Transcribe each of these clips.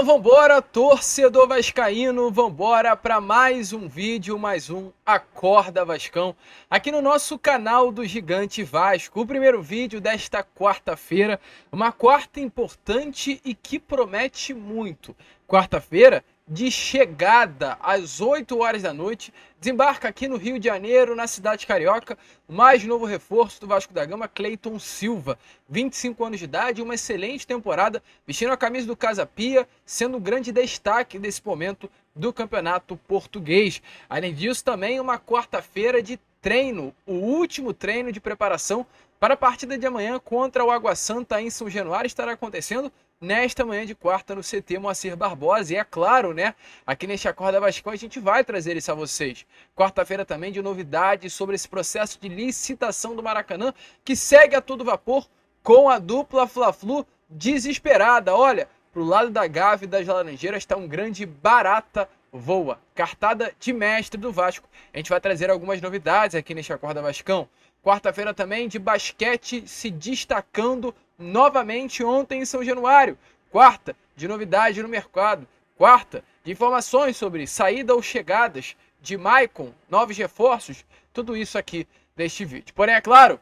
Então vambora, torcedor vascaíno, vambora para mais um vídeo, mais um Acorda Vascão, aqui no nosso canal do Gigante Vasco. O primeiro vídeo desta quarta-feira, uma quarta importante e que promete muito. Quarta-feira de chegada às 8 horas da noite, desembarca aqui no Rio de Janeiro, na cidade carioca, o mais novo reforço do Vasco da Gama, Cleiton Silva, 25 anos de idade, uma excelente temporada, vestindo a camisa do Casa Pia, sendo o grande destaque desse momento do campeonato português. Além disso, também uma quarta-feira de treino, o último treino de preparação para a partida de amanhã contra o Água Santa em São Januário, estará acontecendo nesta manhã de quarta no CT Moacir Barbosa. E é claro, né, aqui neste Acorda Vascão a gente vai trazer isso a vocês. Quarta-feira também de novidades sobre esse processo de licitação do Maracanã, que segue a todo vapor com a dupla Fla-Flu desesperada. Olha, pro lado da Gávea e das Laranjeiras está um grande barata voa. Cartada de mestre do Vasco. A gente vai trazer algumas novidades aqui neste Acorda Vascão. Quarta-feira também de basquete se destacando novamente ontem em São Januário. Quarta, de novidade no mercado. Quarta, de informações sobre saída ou chegadas de Maicon, novos reforços. Tudo isso aqui neste vídeo. Porém, é claro,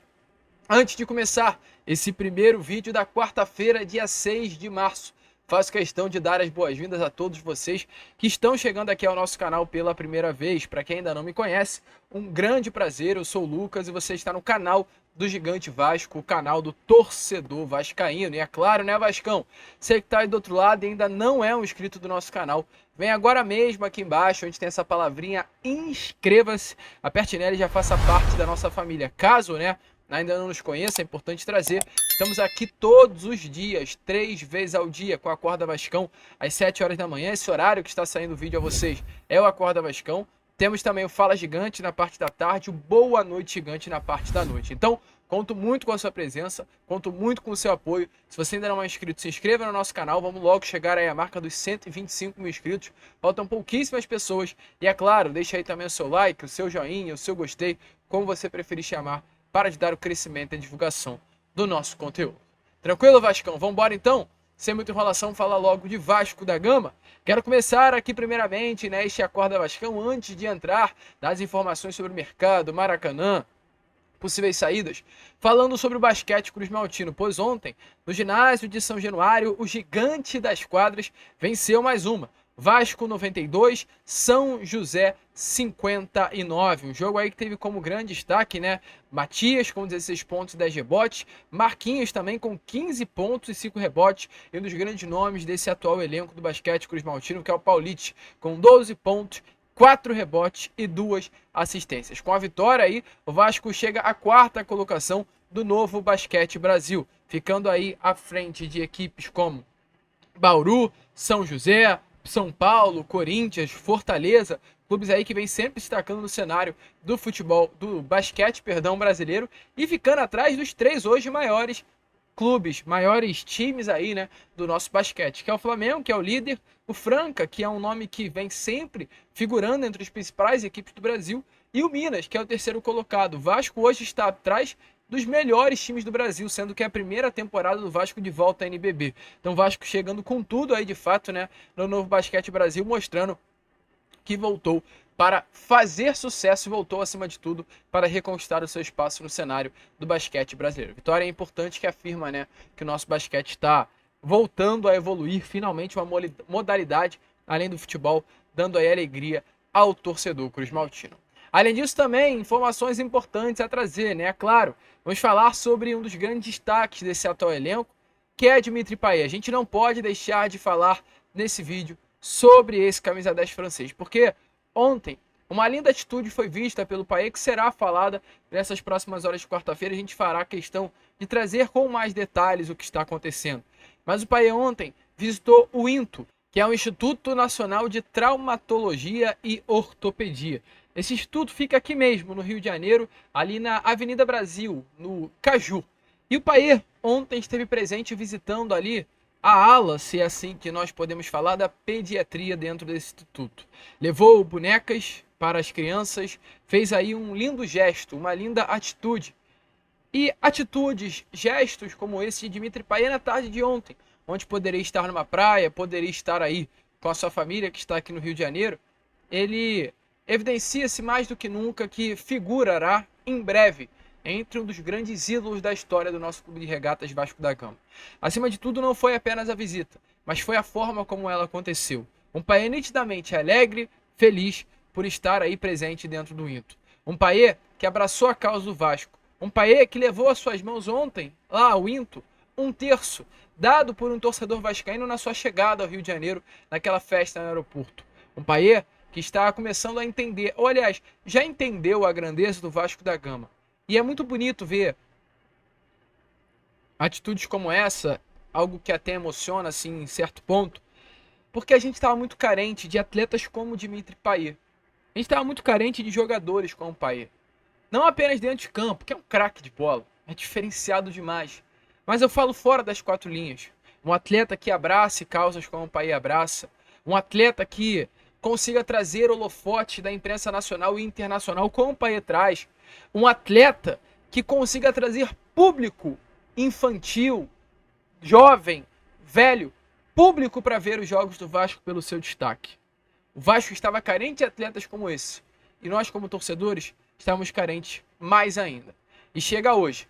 antes de começar esse primeiro vídeo da quarta-feira, dia 6 de março, faço questão de dar as boas-vindas a todos vocês que estão chegando aqui ao nosso canal pela primeira vez. Para quem ainda não me conhece, um grande prazer, eu sou o Lucas e você está no canal do Gigante Vasco, o canal do torcedor vascaíno. E é claro, né, Vascão? Você que está aí do outro lado e ainda não é um inscrito do nosso canal, vem agora mesmo aqui embaixo, onde tem essa palavrinha inscreva-se, aperte nela e já faça parte da nossa família. Caso, né, ainda não nos conheça, é importante trazer. Estamos aqui todos os dias, 3 vezes ao dia, com a Acorda Vascão, às 7 horas da manhã. Esse horário que está saindo o vídeo a vocês é o Acorda Vascão. Temos também o Fala Gigante na parte da tarde, o Boa Noite Gigante na parte da noite. Então, conto muito com a sua presença, conto muito com o seu apoio. Se você ainda não é inscrito, se inscreva no nosso canal. Vamos logo chegar aí à marca dos 125 mil inscritos. Faltam pouquíssimas pessoas. E é claro, deixa aí também o seu like, o seu joinha, o seu gostei, como você preferir chamar, para ajudar o crescimento e a divulgação do nosso conteúdo. Tranquilo, Vascão? Vamos embora então? Sem muita enrolação, falar logo de Vasco da Gama. Quero começar aqui primeiramente, né, este Acorda Vascão, antes de entrar nas informações sobre o mercado, Maracanã, possíveis saídas, falando sobre o basquete Cruz Maltino, pois ontem, no ginásio de São Januário, o gigante das quadras venceu mais uma. Vasco 92, São José 59. Um jogo aí que teve como grande destaque, né, Matias com 16 pontos e 10 rebotes, Marquinhos também com 15 pontos e 5 rebotes, e um dos grandes nomes desse atual elenco do basquete Cruz Maltino, que é o Paulite, com 12 pontos, 4 rebotes e 2 assistências. Com a vitória aí, o Vasco chega à quarta colocação do Novo Basquete Brasil, ficando aí à frente de equipes como Bauru, São José, São Paulo, Corinthians, Fortaleza, clubes aí que vem sempre destacando no cenário do futebol, do basquete, brasileiro, e ficando atrás dos 3 hoje maiores clubes, maiores times aí, né, do nosso basquete, que é o Flamengo, que é o líder, o Franca, que é um nome que vem sempre figurando entre as principais equipes do Brasil, e o Minas, que é o terceiro colocado. O Vasco hoje está atrás dos melhores times do Brasil, sendo que é a primeira temporada do Vasco de volta à NBB. Então o Vasco chegando com tudo aí de fato, né, no Novo Basquete Brasil, mostrando que voltou para fazer sucesso e voltou, acima de tudo, para reconquistar o seu espaço no cenário do basquete brasileiro. Vitória importante que afirma, né, que o nosso basquete está voltando a evoluir, finalmente uma modalidade, além do futebol, dando aí alegria ao torcedor Cruz Maltino. Além disso, também, informações importantes a trazer, né? É claro, vamos falar sobre um dos grandes destaques desse atual elenco, que é Dimitri Payet. A gente não pode deixar de falar nesse vídeo sobre esse camisa 10 francês, porque ontem uma linda atitude foi vista pelo Payet, que será falada nessas próximas horas de quarta-feira. A gente fará questão de trazer com mais detalhes o que está acontecendo. Mas o Payet ontem visitou o INTO, que é o Instituto Nacional de Traumatologia e Ortopedia. Esse instituto fica aqui mesmo, no Rio de Janeiro, ali na Avenida Brasil, no Caju. E o Payet ontem esteve presente visitando ali a ala, se é assim que nós podemos falar, da pediatria dentro desse instituto. Levou bonecas para as crianças, fez aí um lindo gesto, uma linda atitude. E atitudes, gestos como esse de Dimitri Payet na tarde de ontem, onde poderia estar numa praia, poderia estar aí com a sua família que está aqui no Rio de Janeiro, ele evidencia-se mais do que nunca que figurará em breve entre um dos grandes ídolos da história do nosso clube de regatas Vasco da Gama. Acima de tudo, não foi apenas a visita, mas foi a forma como ela aconteceu. Um Payet nitidamente alegre, feliz por estar aí presente dentro do Into. Um Payet que abraçou a causa do Vasco. Um Payet que levou às suas mãos ontem, lá ao Into, um terço dado por um torcedor vascaíno na sua chegada ao Rio de Janeiro, naquela festa no aeroporto. Um Payet que está começando a entender, ou aliás, já entendeu a grandeza do Vasco da Gama. E é muito bonito ver atitudes como essa, algo que até emociona assim, em certo ponto, porque a gente estava muito carente de atletas como o Dimitri Payet. A gente estava muito carente de jogadores como o Payet. Não apenas dentro de campo, que é um craque de bola, é diferenciado demais. Mas eu falo fora das quatro linhas. Um atleta que abrace causas como o Payet abraça. Um atleta que consiga trazer holofote da imprensa nacional e internacional como o Payet traz. Um atleta que consiga trazer público infantil, jovem, velho, público para ver os jogos do Vasco pelo seu destaque. O Vasco estava carente de atletas como esse. E nós, como torcedores, estamos carentes mais ainda. E chega hoje.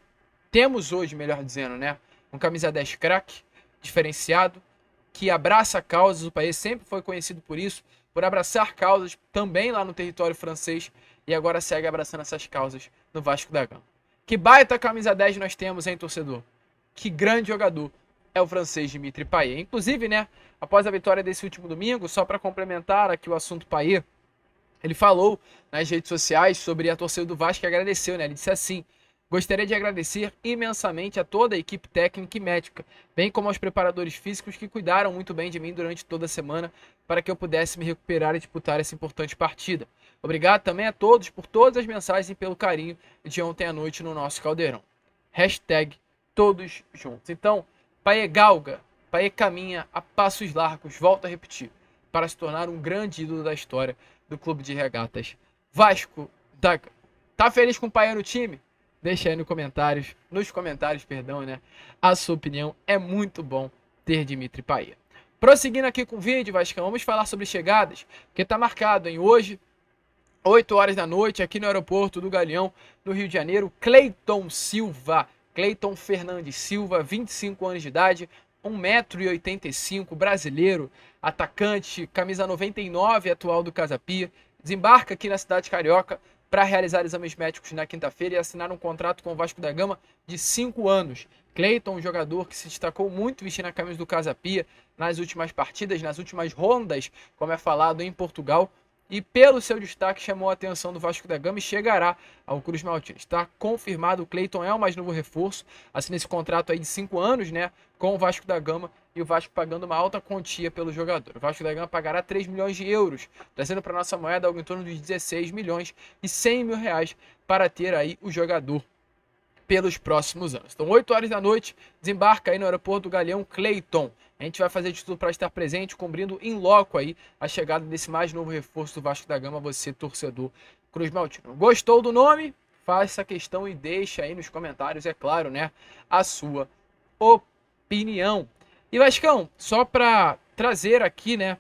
Temos hoje, melhor dizendo, né? Um camisa 10 craque, diferenciado, que abraça causas. O país sempre foi conhecido por isso, por abraçar causas também lá no território francês. E agora segue abraçando essas causas no Vasco da Gama. Que baita camisa 10 nós temos, hein, torcedor? Que grande jogador é o francês Dimitri Payet. Inclusive, né, após a vitória desse último domingo, só para complementar aqui o assunto Payet, ele falou nas redes sociais sobre a torcida do Vasco e agradeceu, né? Ele disse assim: gostaria de agradecer imensamente a toda a equipe técnica e médica, bem como aos preparadores físicos que cuidaram muito bem de mim durante toda a semana para que eu pudesse me recuperar e disputar essa importante partida. Obrigado também a todos por todas as mensagens e pelo carinho de ontem à noite no nosso caldeirão. Hashtag todos juntos. Então, Payet galga, Payet caminha a passos largos, volto a repetir, para se tornar um grande ídolo da história do clube de regatas Vasco da Gama. Tá feliz com o Payet no time? Deixa aí nos comentários, né? A sua opinião. É muito bom ter Dimitri Payet. Prosseguindo aqui com o vídeo, Vascão, vamos falar sobre chegadas, porque tá marcado em hoje, 8 horas da noite, aqui no aeroporto do Galeão, no Rio de Janeiro, Cleiton Fernandes Silva, 25 anos de idade, 1,85 m, brasileiro, atacante, camisa 99 atual do Casa Pia, desembarca aqui na cidade carioca para realizar exames médicos na quinta-feira e assinar um contrato com o Vasco da Gama de 5 anos. Cleiton, um jogador que se destacou muito vestindo a camisa do Casa Pia nas últimas partidas, nas últimas rondas, como é falado em Portugal, e pelo seu destaque chamou a atenção do Vasco da Gama e chegará ao Cruz Maltino. Está confirmado, o Cleiton é o mais novo reforço, assina esse contrato aí de 5 anos, né, com o Vasco da Gama, e o Vasco pagando uma alta quantia pelo jogador. O Vasco da Gama pagará 3 milhões de euros, trazendo para nossa moeda algo em torno de 16 milhões e 100 mil reais para ter aí o jogador pelos próximos anos. Então, 8 horas da noite, desembarca aí no aeroporto do Galeão Cleiton. A gente vai fazer de tudo para estar presente, cobrindo em loco aí a chegada desse mais novo reforço do Vasco da Gama, você, torcedor Cruz Maltino. Gostou do nome? Faça a questão e deixa aí nos comentários, é claro, né, a sua opinião. E Vascão, só para trazer aqui, né,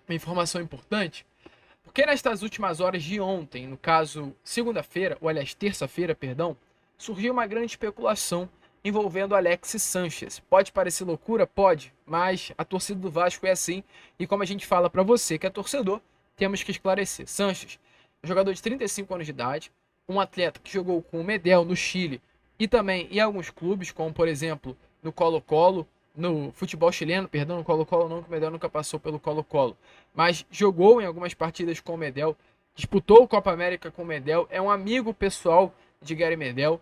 uma informação importante, porque nestas últimas horas de ontem, no caso segunda-feira, ou aliás terça-feira, perdão, surgiu uma grande especulação envolvendo Alexis Sanchez. Pode parecer loucura? Pode, mas a torcida do Vasco é assim, e como a gente fala para você que é torcedor, temos que esclarecer. Sanchez, jogador de 35 anos de idade, um atleta que jogou com o Medel no Chile e também em alguns clubes, como por exemplo no Colo-Colo, no futebol chileno, perdão, no Colo-Colo não, que o Medel nunca passou pelo Colo-Colo, mas jogou em algumas partidas com o Medel, disputou o Copa América com o Medel, é um amigo pessoal de Gary Medel.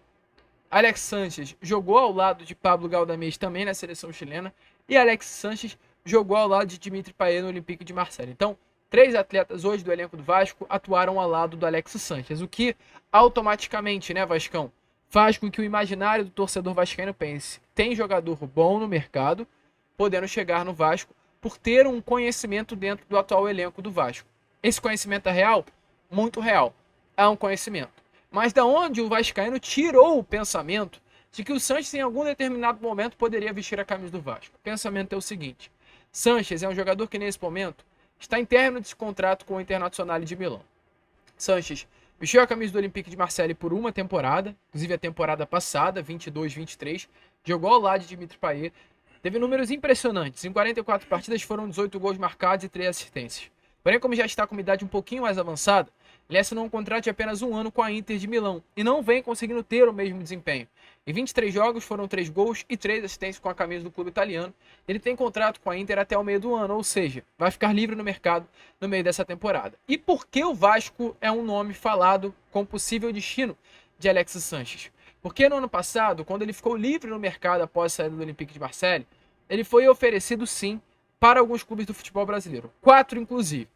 Alex Sanchez jogou ao lado de Pablo Galdamés também na seleção chilena, e Alex Sanchez jogou ao lado de Dimitri Payet no Olympique de Marseille. Então, 3 atletas hoje do elenco do Vasco atuaram ao lado do Alex Sanchez, o que automaticamente, né, Vascão, faz com que o imaginário do torcedor vascaíno pense: tem jogador bom no mercado, podendo chegar no Vasco por ter um conhecimento dentro do atual elenco do Vasco. Esse conhecimento é real? Muito real. É um conhecimento. Mas da onde o vascaíno tirou o pensamento de que o Sanches em algum determinado momento poderia vestir a camisa do Vasco. O pensamento é o seguinte: Sanches é um jogador que nesse momento está em término de contrato com o Internazionale de Milão. Sanches vestiu a camisa do Olympique de Marseille por uma temporada, inclusive a temporada passada, 22-23, jogou ao lado de Dimitri Payet, teve números impressionantes. Em 44 partidas foram 18 gols marcados e 3 assistências. Porém, como já está com uma idade um pouquinho mais avançada, ele assinou um contrato de apenas um ano com a Inter de Milão e não vem conseguindo ter o mesmo desempenho. Em 23 jogos foram 3 gols e 3 assistências com a camisa do clube italiano. Ele tem contrato com a Inter até o meio do ano, ou seja, vai ficar livre no mercado no meio dessa temporada. E por que o Vasco é um nome falado com possível destino de Alexis Sanches? Porque no ano passado, quando ele ficou livre no mercado após a saída do Olympique de Marseille, ele foi oferecido sim para alguns clubes do futebol brasileiro, 4 inclusive: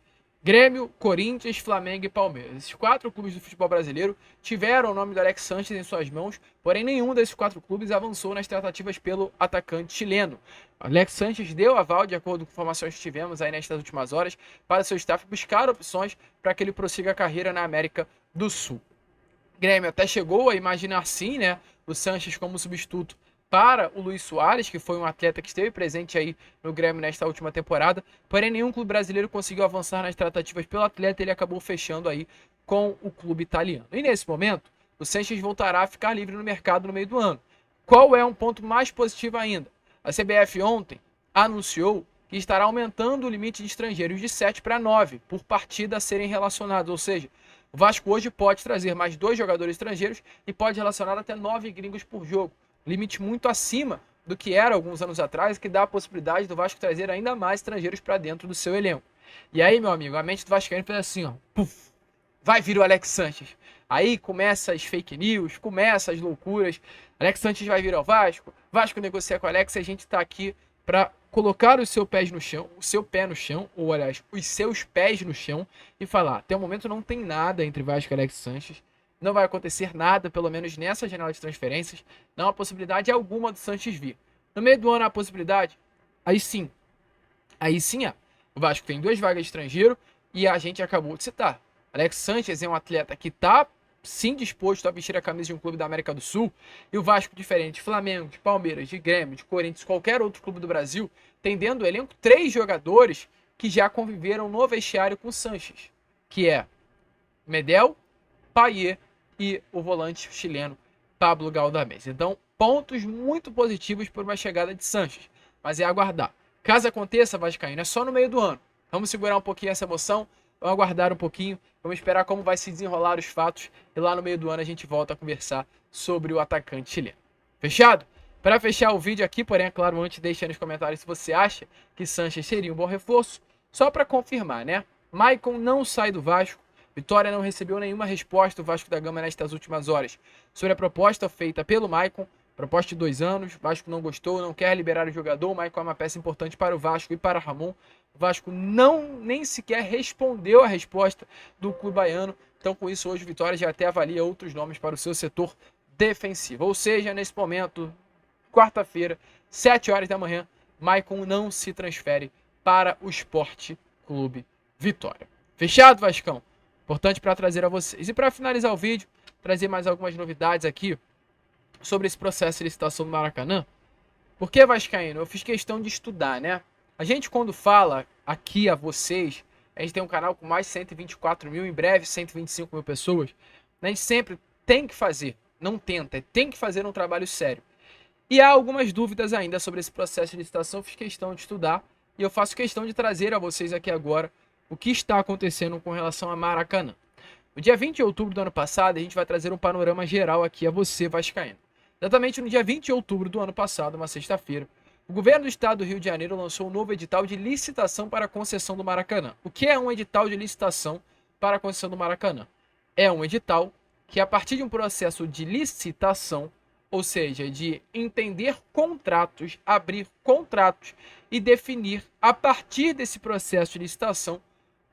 Grêmio, Corinthians, Flamengo e Palmeiras. Esses 4 clubes do futebol brasileiro tiveram o nome do Alex Sanches em suas mãos, porém nenhum desses 4 clubes avançou nas tratativas pelo atacante chileno. Alex Sanches deu aval, de acordo com informações que tivemos aí nestas últimas horas, para seu staff buscar opções para que ele prossiga a carreira na América do Sul. Grêmio até chegou a imaginar sim, né, o Sanches como substituto para o Luis Soares, que foi um atleta que esteve presente aí no Grêmio nesta última temporada, porém nenhum clube brasileiro conseguiu avançar nas tratativas pelo atleta, ele acabou fechando aí com o clube italiano. E nesse momento, o Sanches voltará a ficar livre no mercado no meio do ano. Qual é um ponto mais positivo ainda? A CBF ontem anunciou que estará aumentando o limite de estrangeiros de 7 para 9 por partida a serem relacionados, ou seja, o Vasco hoje pode trazer mais 2 jogadores estrangeiros e pode relacionar até 9 gringos por jogo. Limite muito acima do que era alguns anos atrás, que dá a possibilidade do Vasco trazer ainda mais estrangeiros para dentro do seu elenco. E aí, meu amigo, a mente do vascaíno fez assim, ó, puf, vai vir o Alex Sanches. Aí começa as fake news, começa as loucuras. Alex Sanches vai vir ao Vasco, Vasco negocia com o Alex, e a gente está aqui para colocar os seus pés no chão, o seu pé no chão, ou aliás, os seus pés no chão, e falar: até o momento não tem nada entre Vasco e Alex Sanches. Não vai acontecer nada, pelo menos nessa janela de transferências. Não há possibilidade alguma do Sanches vir. No meio do ano há possibilidade? Aí sim. Aí sim há. O Vasco tem 2 vagas de estrangeiro e a gente acabou de citar. Alex Sanches é um atleta que está sim disposto a vestir a camisa de um clube da América do Sul. E o Vasco, diferente de Flamengo, de Palmeiras, de Grêmio, de Corinthians, qualquer outro clube do Brasil, tem dentro do elenco 3 jogadores que já conviveram no vestiário com o Sanches, que é Medel, Payet e o volante chileno Pablo Galdamés. Então, pontos muito positivos por uma chegada de Sanches, mas é aguardar. Caso aconteça, vascaíno, é só no meio do ano. Vamos segurar um pouquinho essa emoção, vamos aguardar um pouquinho, vamos esperar como vai se desenrolar os fatos e lá no meio do ano a gente volta a conversar sobre o atacante chileno. Fechado? Para fechar o vídeo aqui, porém, é claro, antes deixa nos comentários se você acha que Sanches seria um bom reforço, só para confirmar, né? Maicon não sai do Vasco. Vitória não recebeu nenhuma resposta do Vasco da Gama nestas últimas horas sobre a proposta feita pelo Maicon, proposta de 2 anos. O Vasco não gostou, não quer liberar o jogador. O Maicon é uma peça importante para o Vasco e para Ramon. O Vasco nem sequer respondeu a resposta do clube baiano. Então, com isso, hoje o Vitória já até avalia outros nomes para o seu setor defensivo. Ou seja, nesse momento, quarta-feira, 7 horas da manhã, Maicon não se transfere para o Sport Clube Vitória. Fechado, Vascão? Importante para trazer a vocês. E para finalizar o vídeo, trazer mais algumas novidades aqui sobre esse processo de licitação do Maracanã. Porque, vascaíno, eu fiz questão de estudar, né? A gente, quando fala aqui a vocês, a gente tem um canal com mais de 124 mil, em breve 125 mil pessoas. A gente sempre tem que fazer, não tenta, tem que fazer um trabalho sério. E há algumas dúvidas ainda sobre esse processo de licitação, eu fiz questão de estudar e eu faço questão de trazer a vocês aqui agora o que está acontecendo com relação a Maracanã. No dia 20 de outubro do ano passado, a gente vai trazer um panorama geral aqui a você, vascaíno. Exatamente no dia 20 de outubro do ano passado, uma sexta-feira, o governo do estado do Rio de Janeiro lançou um novo edital de licitação para a concessão do Maracanã. O que é um edital de licitação para a concessão do Maracanã? É um edital que, a partir de um processo de licitação, ou seja, de entender contratos, abrir contratos e definir, a partir desse processo de licitação,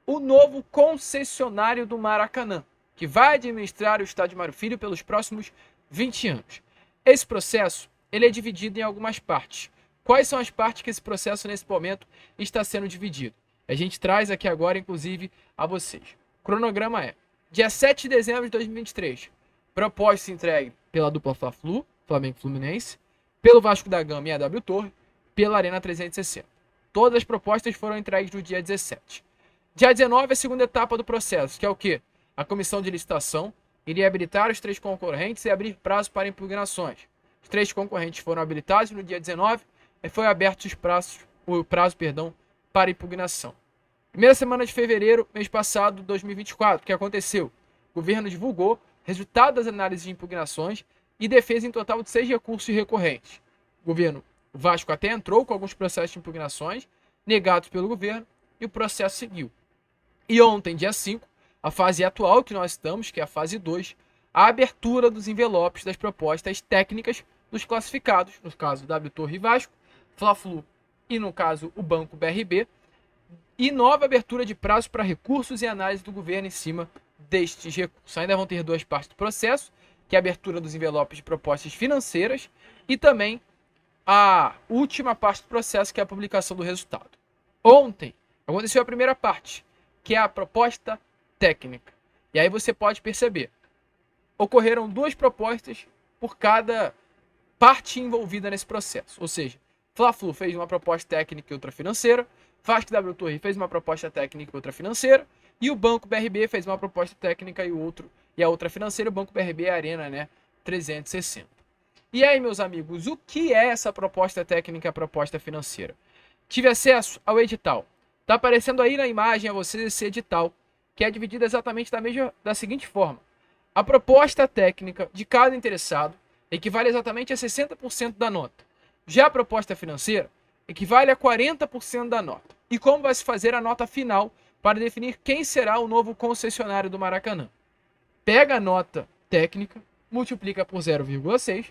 o novo concessionário do Maracanã, que vai administrar o estádio Mário Filho pelos próximos 20 anos. Esse processo ele é dividido em algumas partes. Quais são as partes que esse processo, nesse momento, está sendo dividido? A gente traz aqui agora, inclusive, a vocês. O cronograma é: dia 7 de dezembro de 2023, proposta entregue pela dupla Fla-Flu, Flamengo e Fluminense, pelo Vasco da Gama e AW Torre, pela Arena 360. Todas as propostas foram entregues no dia 17. Dia 19 é a segunda etapa do processo, que é o quê? A comissão de licitação iria habilitar os 3 concorrentes e abrir prazo para impugnações. Os 3 concorrentes foram habilitados no dia 19 e foi aberto o prazo para impugnação. Primeira semana de fevereiro, mês passado, 2024, o que aconteceu? O governo divulgou resultado das análises de impugnações e defesa em total de 6 recursos recorrentes. O Vasco até entrou com alguns processos de impugnações, negados pelo governo, e o processo seguiu. E ontem, dia 5, a fase atual que nós estamos, que é a fase 2, a abertura dos envelopes das propostas técnicas dos classificados, no caso W Torre e Vasco, Fla-Flu e no caso o Banco BRB, e nova abertura de prazo para recursos e análise do governo em cima destes recursos. Ainda vão ter 2 partes do processo, que é a abertura dos envelopes de propostas financeiras e também a última parte do processo, que é a publicação do resultado. Ontem aconteceu a primeira parte, que é a proposta técnica. E aí você pode perceber, ocorreram 2 propostas por cada parte envolvida nesse processo. Ou seja, Fla-Flu fez uma proposta técnica e outra financeira, Vasco W Torre fez uma proposta técnica e outra financeira, e o Banco BRB fez uma proposta técnica e a outra financeira. O Banco BRB é a Arena, 360. E aí, meus amigos, o que é essa proposta técnica e a proposta financeira? Tive acesso ao edital. Está aparecendo aí na imagem a vocês esse edital, que é dividido exatamente da seguinte forma. A proposta técnica de cada interessado equivale exatamente a 60% da nota. Já a proposta financeira equivale a 40% da nota. E como vai se fazer a nota final para definir quem será o novo concessionário do Maracanã? Pega a nota técnica, multiplica por 0,6,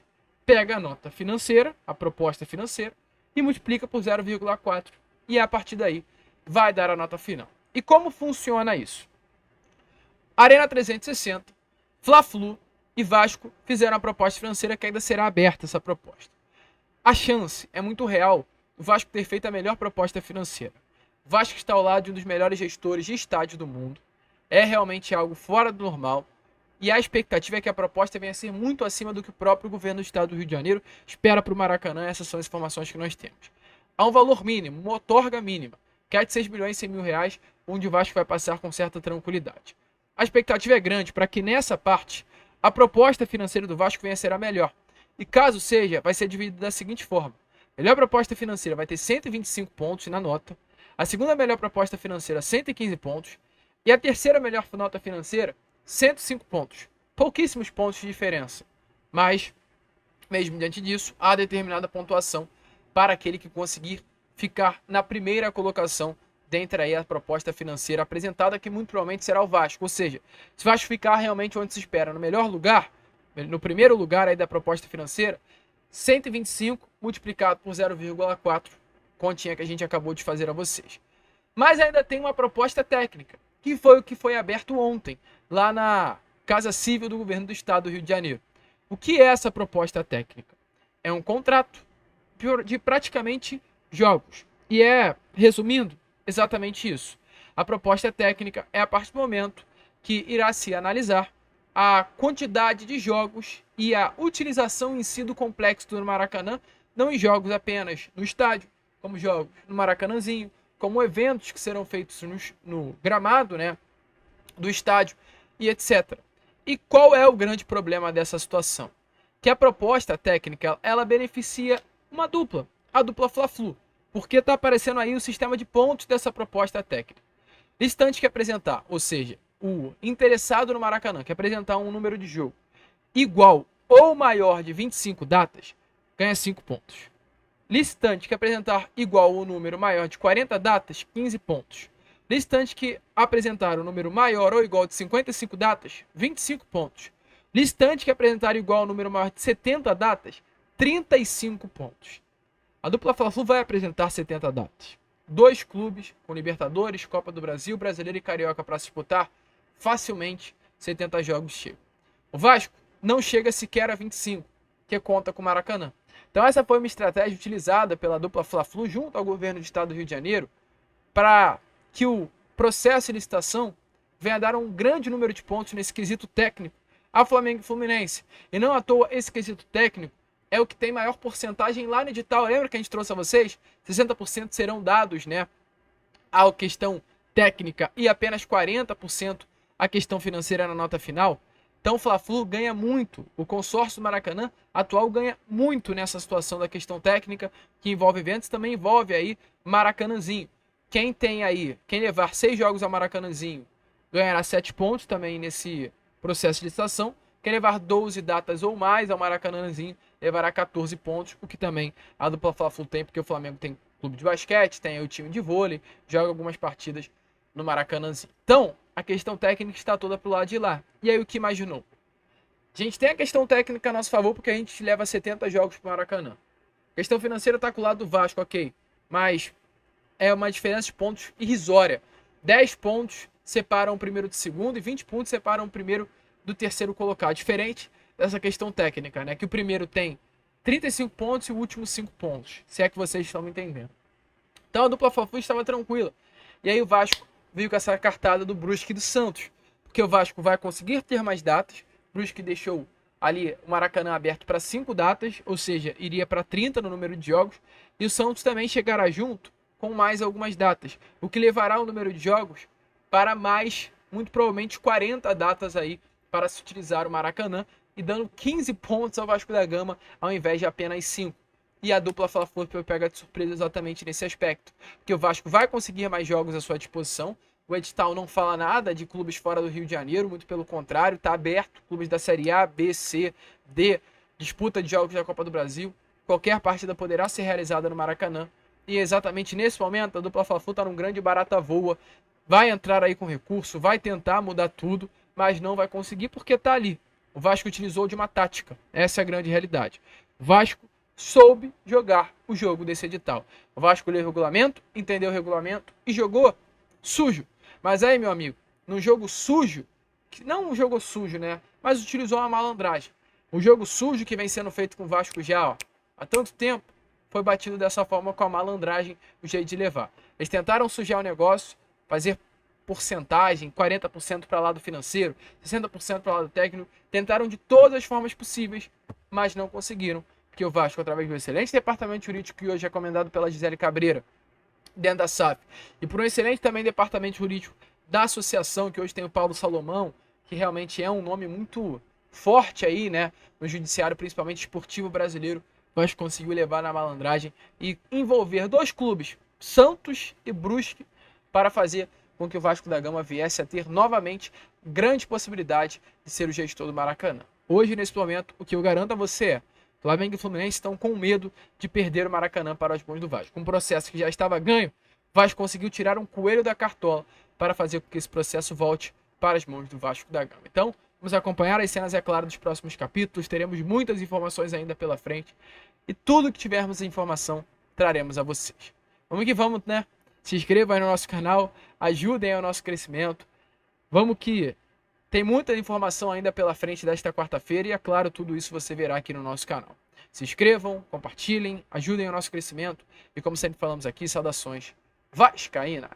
pega a nota financeira, a proposta financeira, e multiplica por 0,4. E a partir daí vai dar a nota final. E como funciona isso? Arena 360, Fla-Flu e Vasco fizeram a proposta financeira, que ainda será aberta essa proposta. A chance é muito real do Vasco ter feito a melhor proposta financeira. O Vasco está ao lado de um dos melhores gestores de estádio do mundo. É realmente algo fora do normal. E a expectativa é que a proposta venha a ser muito acima do que o próprio governo do estado do Rio de Janeiro espera para o Maracanã. Essas são as informações que nós temos. Há um valor mínimo, uma outorga mínima, que é de 6 milhões e 100 mil reais, onde o Vasco vai passar com certa tranquilidade. A expectativa é grande para que nessa parte a proposta financeira do Vasco venha a ser a melhor. E caso seja, vai ser dividida da seguinte forma. A melhor proposta financeira vai ter 125 pontos na nota. A segunda melhor proposta financeira, 115 pontos. E a terceira melhor nota financeira, 105 pontos. Pouquíssimos pontos de diferença. Mas, mesmo diante disso, há determinada pontuação para aquele que conseguir ficar na primeira colocação dentre aí a proposta financeira apresentada, que muito provavelmente será o Vasco. Ou seja, se o Vasco ficar realmente onde se espera, no melhor lugar, no primeiro lugar aí da proposta financeira, 125 multiplicado por 0,4, continha que a gente acabou de fazer a vocês. Mas ainda tem uma proposta técnica, que foi o que foi aberto ontem, lá na Casa Civil do Governo do Estado do Rio de Janeiro. O que é essa proposta técnica? É um contrato de praticamente jogos. E resumindo, exatamente isso. A proposta técnica é a partir do momento que irá se analisar a quantidade de jogos e a utilização em si do complexo do Maracanã, não em jogos apenas no estádio, como jogos no Maracanãzinho, como eventos que serão feitos no gramado, do estádio e etc. E qual é o grande problema dessa situação? Que a proposta técnica, ela beneficia uma dupla, a dupla Fla-Flu, porque está aparecendo aí o sistema de pontos dessa proposta técnica. Listante que apresentar, ou seja, o interessado no Maracanã, que apresentar um número de jogo igual ou maior de 25 datas, ganha 5 pontos. Listante que apresentar igual ou número maior de 40 datas, 15 pontos. Listante que apresentar um número maior ou igual de 55 datas, 25 pontos. Listante que apresentar igual ou número maior de 70 datas, 35 pontos. A dupla Fla-Flu vai apresentar 70 datas. 2 clubes com Libertadores, Copa do Brasil, Brasileiro e Carioca para se disputar, facilmente 70 jogos chegam. O Vasco não chega sequer a 25, que conta com o Maracanã. Então essa foi uma estratégia utilizada pela dupla Fla-Flu junto ao governo do estado do Rio de Janeiro para que o processo de licitação venha a dar um grande número de pontos nesse quesito técnico a Flamengo e Fluminense. E não à toa esse quesito técnico é o que tem maior porcentagem lá no edital. Lembra que a gente trouxe a vocês? 60% serão dados, né, à questão técnica e apenas 40% a questão financeira na nota final. Então o Fla-Flu ganha muito, o consórcio do Maracanã atual ganha muito nessa situação da questão técnica, que envolve eventos, também envolve aí Maracanãzinho. Quem levar 6 jogos ao Maracanãzinho ganhará 7 pontos também nesse processo de licitação. Quem levar 12 datas ou mais ao Maracanãzinho levará 14 pontos, o que também a dupla Fla-Flu tem, porque o Flamengo tem clube de basquete, tem aí o time de vôlei, joga algumas partidas no Maracanãzinho. Então, a questão técnica está toda pro lado de lá. E aí o que imaginou? A gente tem a questão técnica a nosso favor porque a gente leva 70 jogos pro Maracanã. A questão financeira tá com o lado do Vasco, ok. Mas é uma diferença de pontos irrisória. 10 pontos separam o primeiro do segundo e 20 pontos separam o primeiro do terceiro colocado. Diferente dessa questão técnica, né? Que o primeiro tem 35 pontos e o último 5 pontos. Se é que vocês estão me entendendo. Então a dupla Fla-Flu estava tranquila. E aí o Vasco veio com essa cartada do Brusque e do Santos. Porque o Vasco vai conseguir ter mais datas. O Brusque deixou ali o Maracanã aberto para 5 datas, ou seja, iria para 30 no número de jogos. E o Santos também chegará junto com mais algumas datas, o que levará o número de jogos para mais, muito provavelmente 40 datas aí para se utilizar o Maracanã e dando 15 pontos ao Vasco da Gama ao invés de apenas 5. E a dupla Fla-Flu pega de surpresa exatamente nesse aspecto, porque o Vasco vai conseguir mais jogos à sua disposição. O edital não fala nada de clubes fora do Rio de Janeiro, muito pelo contrário, está aberto, clubes da Série A, B, C, D, disputa de jogos da Copa do Brasil. Qualquer partida poderá ser realizada no Maracanã. E exatamente nesse momento a dupla Fla-Flu está num grande barata voa, vai entrar aí com recurso, vai tentar mudar tudo, mas não vai conseguir porque está ali. O Vasco utilizou de uma tática, essa é a grande realidade. O Vasco soube jogar o jogo desse edital. O Vasco leu o regulamento, entendeu o regulamento e jogou sujo. Mas aí, meu amigo, num jogo sujo, que não jogou sujo, né? Mas utilizou uma malandragem. O jogo sujo que vem sendo feito com o Vasco já, ó, há tanto tempo, foi batido dessa forma com a malandragem, o jeito de levar. Eles tentaram sujar o negócio, fazer porcentagem, 40% para o lado financeiro, 60% para o lado técnico, tentaram de todas as formas possíveis, mas não conseguiram, porque o Vasco, através do excelente departamento jurídico que hoje é comandado pela Gisele Cabreira, dentro da SAF, e por um excelente também departamento jurídico da associação, que hoje tem o Paulo Salomão, que realmente é um nome muito forte aí, né, no judiciário, principalmente esportivo brasileiro, o Vasco conseguiu levar na malandragem e envolver 2 clubes, Santos e Brusque, para fazer com que o Vasco da Gama viesse a ter novamente grande possibilidade de ser o gestor do Maracanã. Hoje, nesse momento, o que eu garanto a você é: Flamengo e Fluminense estão com medo de perder o Maracanã para as mãos do Vasco. Um processo que já estava ganho, o Vasco conseguiu tirar um coelho da cartola para fazer com que esse processo volte para as mãos do Vasco da Gama. Então, vamos acompanhar as cenas, é claro, dos próximos capítulos. Teremos muitas informações ainda pela frente. E tudo que tivermos de informação, traremos a vocês. Vamos que vamos, né? Se inscrevam aí no nosso canal, ajudem ao nosso crescimento. Vamos que tem muita informação ainda pela frente desta quarta-feira e, é claro, tudo isso você verá aqui no nosso canal. Se inscrevam, compartilhem, ajudem ao nosso crescimento e, como sempre falamos aqui, saudações vascaínas!